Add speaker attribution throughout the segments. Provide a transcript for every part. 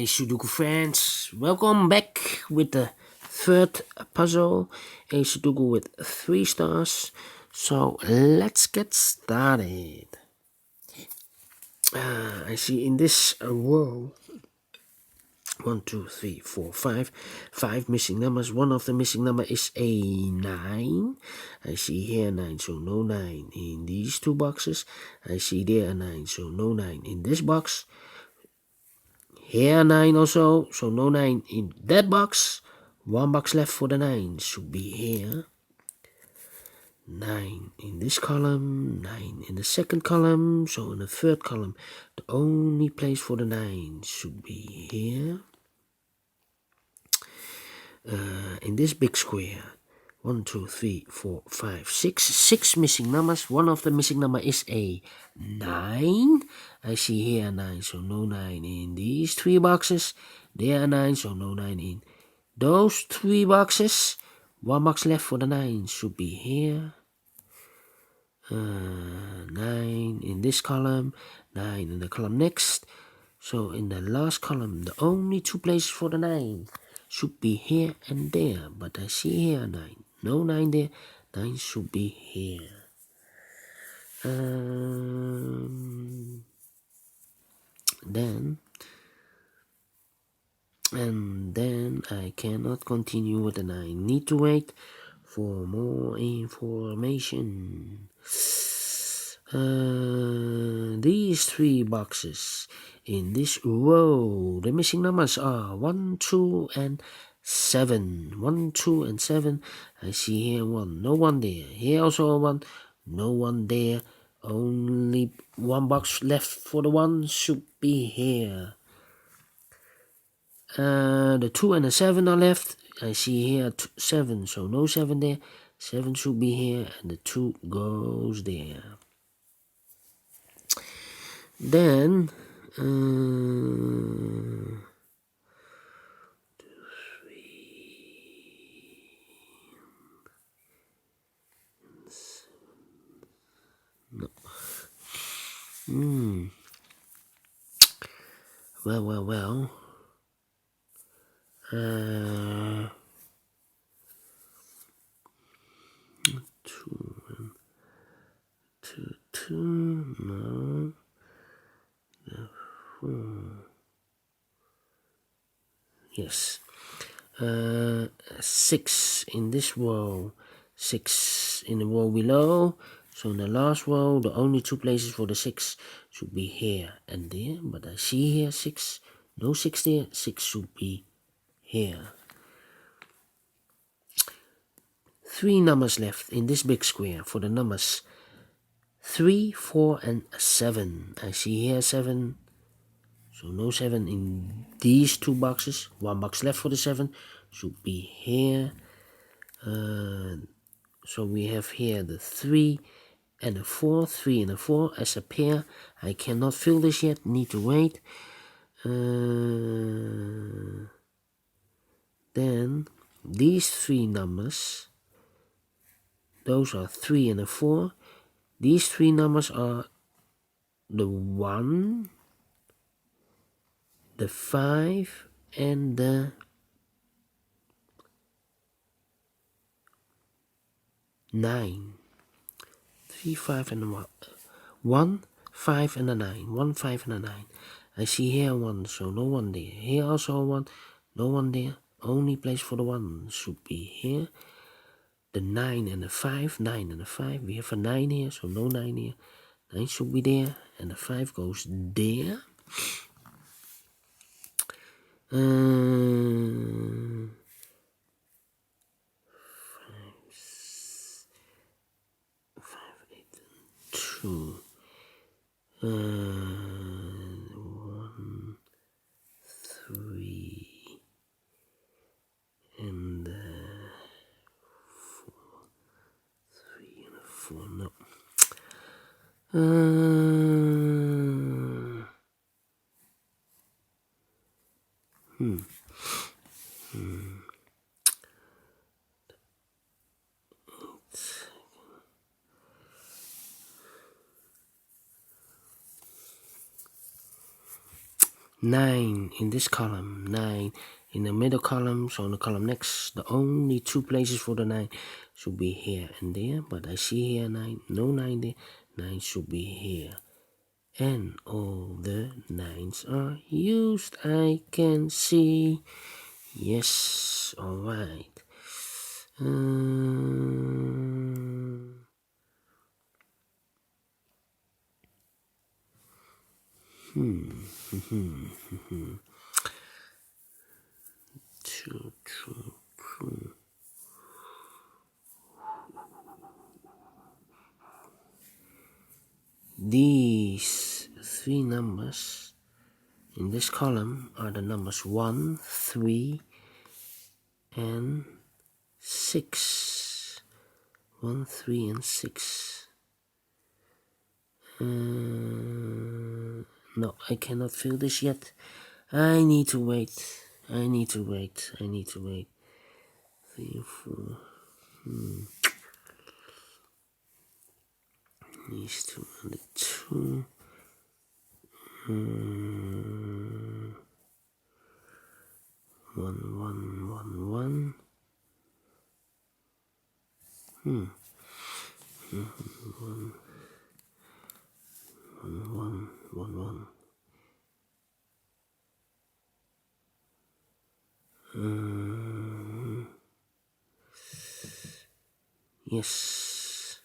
Speaker 1: Hi Sudoku friends, welcome back with the third puzzle, a Sudoku with 3 stars. So let's get started. I see in this row 1, 2, 3, 4, 5, 5 missing numbers. One of the missing number is a 9. I see here 9, so no 9 in these two boxes. I see there a 9, so no 9 in this box. Here 9 also, so no 9 in that box. One box left for the 9 should be here. 9 in this column, 9 in the second column, so in the third column, the only place for the 9 should be here. In this big square, 1, 2, 3, 4, 5, 6. 6 missing numbers. One of the missing number is a 9. I see here 9, so no 9 in these 3 boxes. There are 9, so no 9 in those 3 boxes. One box left for the 9 should be here. 9 in this column, 9 in the column next. So in the last column, the only 2 places for the 9 should be here and there. But I see here 9. No 9 there. 9 should be here. Then I cannot continue with the 9. Need to wait for more information. These 3 boxes in this row, the missing numbers are 1, 2, and 7. 1, 2, and 7. I see here 1, no 1 there. Here also 1, no 1 there. Only 1 box left for the 1 should be here. The 2 and the 7 are left. I see here 7, so no 7 there. 7 should be here, and the 2 goes there. Then 2, 3, no. Well. 2, no. 4. Yes. 6 in this row. 6 in the row below. So in the last row, the only 2 places for the 6 should be here and there. But I see here 6. No 6 there. 6 should be here. 3 numbers left in this big square for the numbers 3, 4, and 7. I see here 7. So no 7 in these 2 boxes. 1 box left for the 7 should be here. So we have here the 3 and a 4. 3 and a 4 as a pair. I cannot fill this yet. Need to wait. Then these 3 numbers, those are 3 and a 4. These 3 numbers are the 1, the 5, and the 9. 3, 5, and a 1, 5, and a 9. 1, 5, and a 9. I see here 1, so no 1 there. Here also 1, no 1 there. Only place for the 1 should be here. The 9 and the 5, 9 and the 5. We have a 9 here, so no 9 here. 9 should be there, and the 5 goes there. 5, 8, 2. 1, 3, and 4. 3 and a 4. No. 9 in this column, 9 in the middle column, so on the column next, the only two places for the 9 should be here and there, but I see here 9, no 9 there, 9 should be here. And all the 9s are used, I can see. Yes, alright. True. These three numbers in this column are the numbers 1, 3, and 6. 1, 3, and 6. No, I cannot fill this yet. I need to wait. 3, 4. These two and the 2. 1, 1, 1, 1. Yes.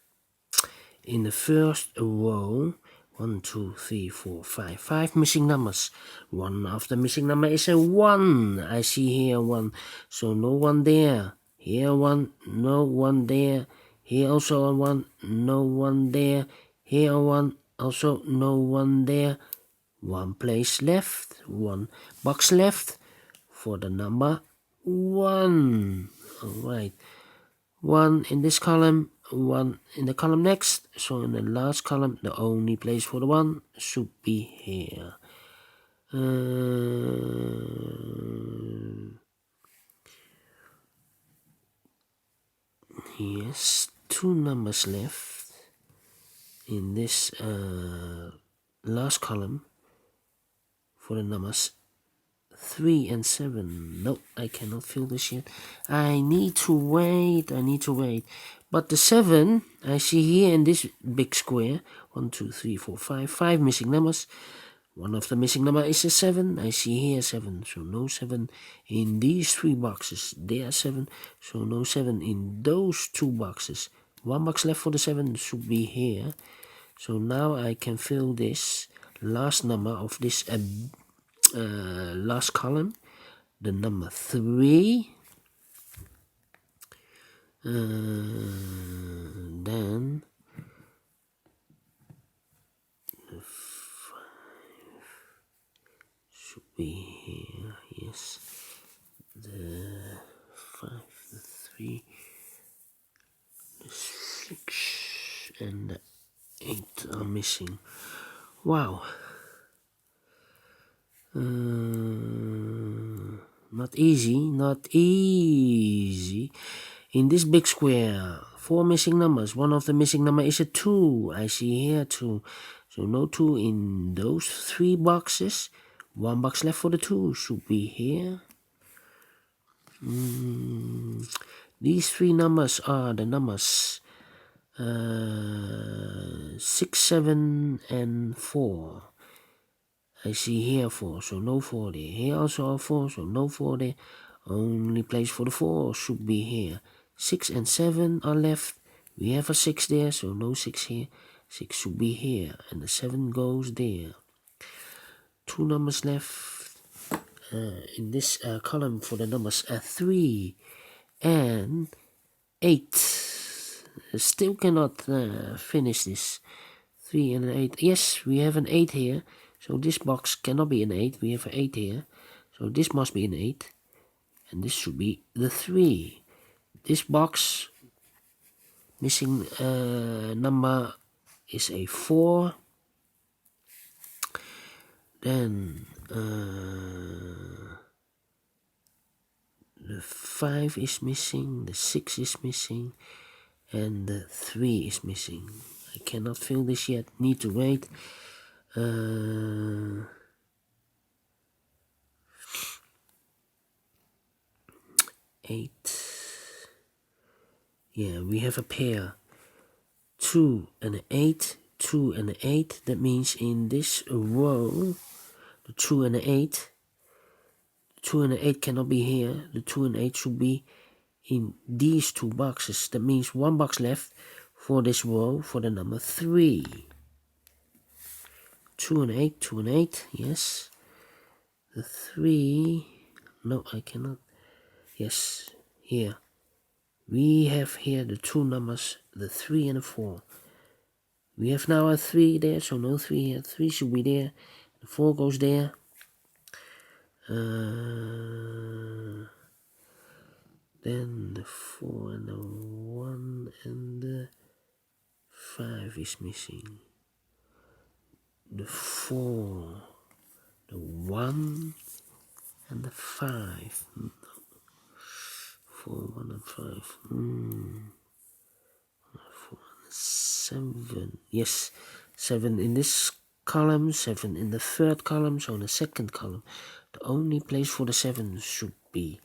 Speaker 1: In the first row, 1, 2, 3, 4, 5. 5 missing numbers. One of the missing number is a 1. I see here 1. So no 1 there. Here 1, no 1 there. Here also a 1, no 1 there. Here 1, also no 1 there. 1 place left, 1 box left for the number 1. Alright. 1 in this column, 1 in the column next. So in the last column, the only place for the 1 should be here. Yes, 2 numbers left in this last column for the numbers 3 and 7. Nope, I cannot fill this yet. I need to wait. But the 7, I see here in this big square. 1, 2, 3, 4, 5. 5 missing numbers. One of the missing number is a 7. I see here 7. So no 7 in these 3 boxes. There are 7. So no 7 in those 2 boxes. 1 box left for the 7 should be here. So now I can fill this last number of this last column, the number 3, then the 5 should be here. Yes, the 5, the 3, the 6, and the 8 are missing. Wow. Not easy. In this big square, 4 missing numbers. One of the missing number is a 2. I see here 2. So no 2 in those 3 boxes. 1 box left for the 2 should be here. These 3 numbers are the numbers 6, 7, and 4. I see here 4, so no 4 there. Here also a 4, so no 4 there. Only place for the 4 should be here. 6 and 7 are left. We have a 6 there, so no 6 here. 6 should be here, and the 7 goes there. 2 numbers left in this column for the numbers 3 and 8. Still cannot finish this. 3 and 8. Yes, we have an 8 here. So this box cannot be an 8. We have an 8 here. So this must be an 8. And this should be the 3. This box missing number is a 4. Then the 5 is missing. The 6 is missing. And the 3 is missing. I cannot fill this yet. Need to wait. 8. Yeah, we have a pair. 2 and an 8, 2 and an 8. That means in this row, the 2 and the 8, 2 and the 8 cannot be here. The 2 and 8 should be in these two boxes. That means one box left for this row for the number 3. 2 and 8, 2 and 8, yes. The 3, no, I cannot. Yes, here. We have here the two numbers, the 3 and the 4. We have now a 3 there, so no 3 here. 3 should be there. The 4 goes there. Then the 4 and the 1 and the 5 is missing. The 4, the 1 and the 5. 4, 1 and 5. 4 and 7. Yes, 7 in this column, 7 in the third column, so in the second column. The only place for the 7 should be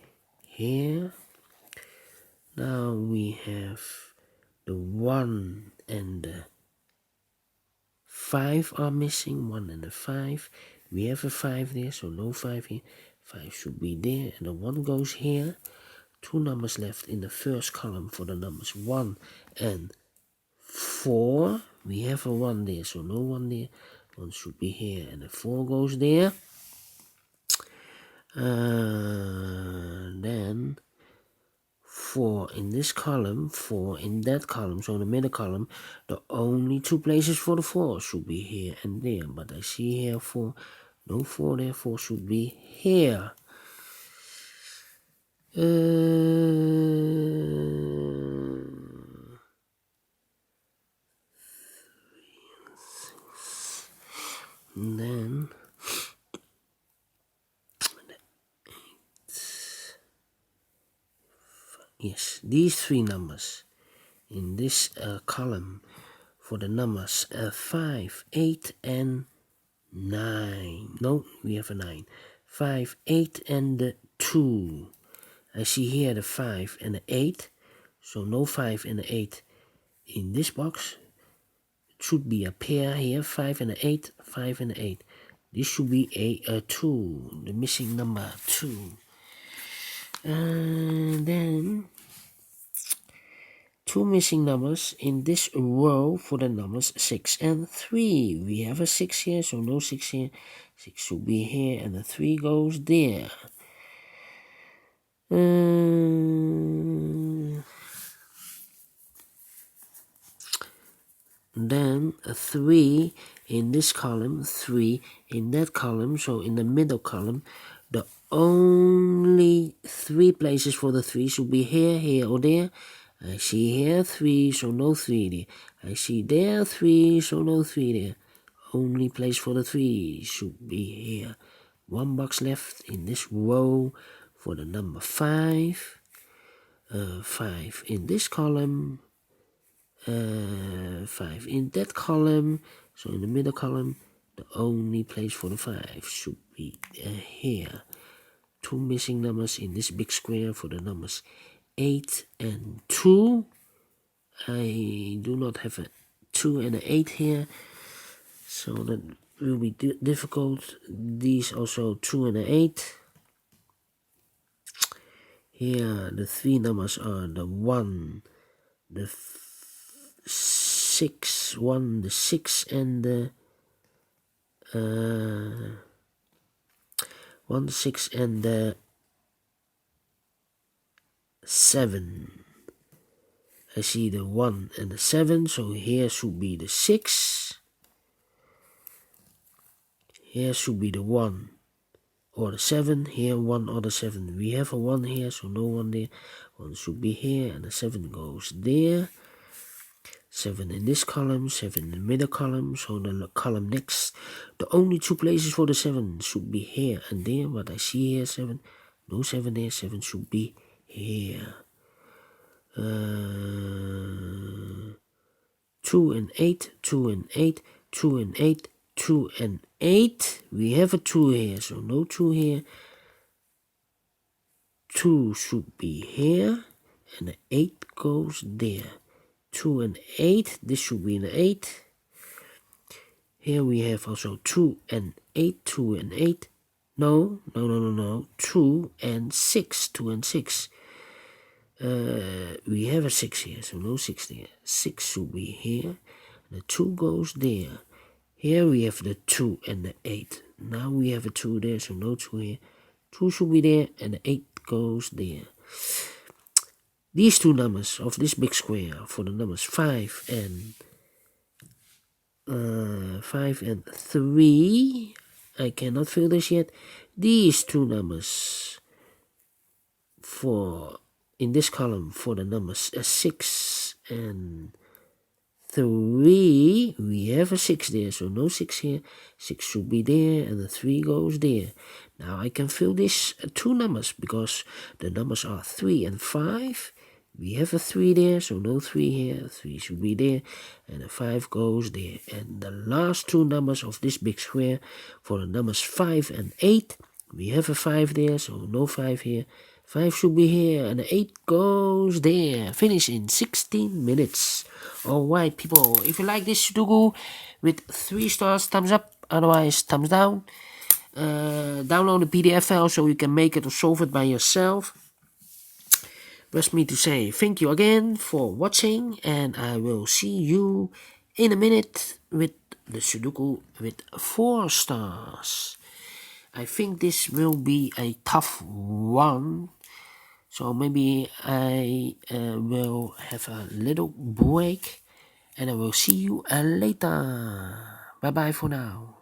Speaker 1: here. Now we have the 1 and the 5 are missing. 1 and the 5. We have a 5 there, so no 5 here. 5 should be there, and the 1 goes here. 2 numbers left in the first column for the numbers 1 and 4. We have a 1 there, so no 1 there. 1 should be here, and the 4 goes there. Then 4 in this column, 4 in that column, so in the middle column, the only two places for the 4 should be here and there. But I see here 4, no 4 there, 4 should be here. And then yes, these 3 numbers in this column for the numbers 5, 8, and 9. No, we have a 9. 5, 8, and the 2. I see here the 5 and the 8. So no 5 and the 8 in this box. It should be a pair here. 5 and the 8, 5 and the 8. This should be a 2. The missing number 2. And then 2 missing numbers in this row for the numbers 6 and 3. We have a 6 here, so no 6 here. 6 should be here, and the 3 goes there. Then a 3 in this column, 3 in that column, so in the middle column, the only 3 places for the 3 should be here, here, or there. I see here 3, so no 3 there. I see there 3, so no 3 there. Only place for the 3 should be here. 1 box left in this row for the number 5. 5 in this column. 5 in that column. So in the middle column, the only place for the 5 should be here. 2 missing numbers in this big square for the numbers 8 and 2. I do not have a 2 and an 8 here, so that will be difficult. These also 2 and an 8. Here the 3 numbers are the 1, the 6, 1, the 6, and the 1, 6, and the 7. I see the 1 and the 7, so here should be the 6. Here should be the 1 or the 7. Here 1 or the 7. We have a 1 here, so no 1 there. 1 should be here, and the 7 goes there. 7 in this column, 7 in the middle column, so the column next. The only 2 places for the 7 should be here and there, but I see here 7. No 7 there, 7 should be here. 2 and 8, 2 and 8, 2 and 8, 2 and 8. We have a 2 here, so no 2 here. 2 should be here, and the 8 goes there. 2 and 8, this should be an 8. Here we have also 2 and 8, 2 and 8. No. 2 and 6, 2 and 6. We have a 6 here, so no 6 there. 6 should be here. The 2 goes there. Here we have the 2 and the 8. Now we have a 2 there, so no 2 here. 2 should be there, and the 8 goes there. These two numbers of this big square for the numbers 5 and 3, I cannot fill this yet. These two numbers in this column for the numbers 6 and 3, we have a 6 there, so no 6 here. 6 should be there, and the 3 goes there. Now I can fill these two numbers because the numbers are 3 and 5. We have a 3 there, so no 3 here. 3 should be there, and the 5 goes there. And the last two numbers of this big square for the numbers 5 and 8, we have a 5 there, so no 5 here. 5 should be here, and the 8 goes there. Finish in 16 minutes. Alright, people, if you like this Sudoku with 3 stars, thumbs up, otherwise thumbs down. Download the PDF file so you can make it or solve it by yourself. Rest me to say thank you again for watching, and I will see you in a minute with the Sudoku with 4 stars. I think this will be a tough one, so maybe I will have a little break, and I will see you later. Bye bye for now.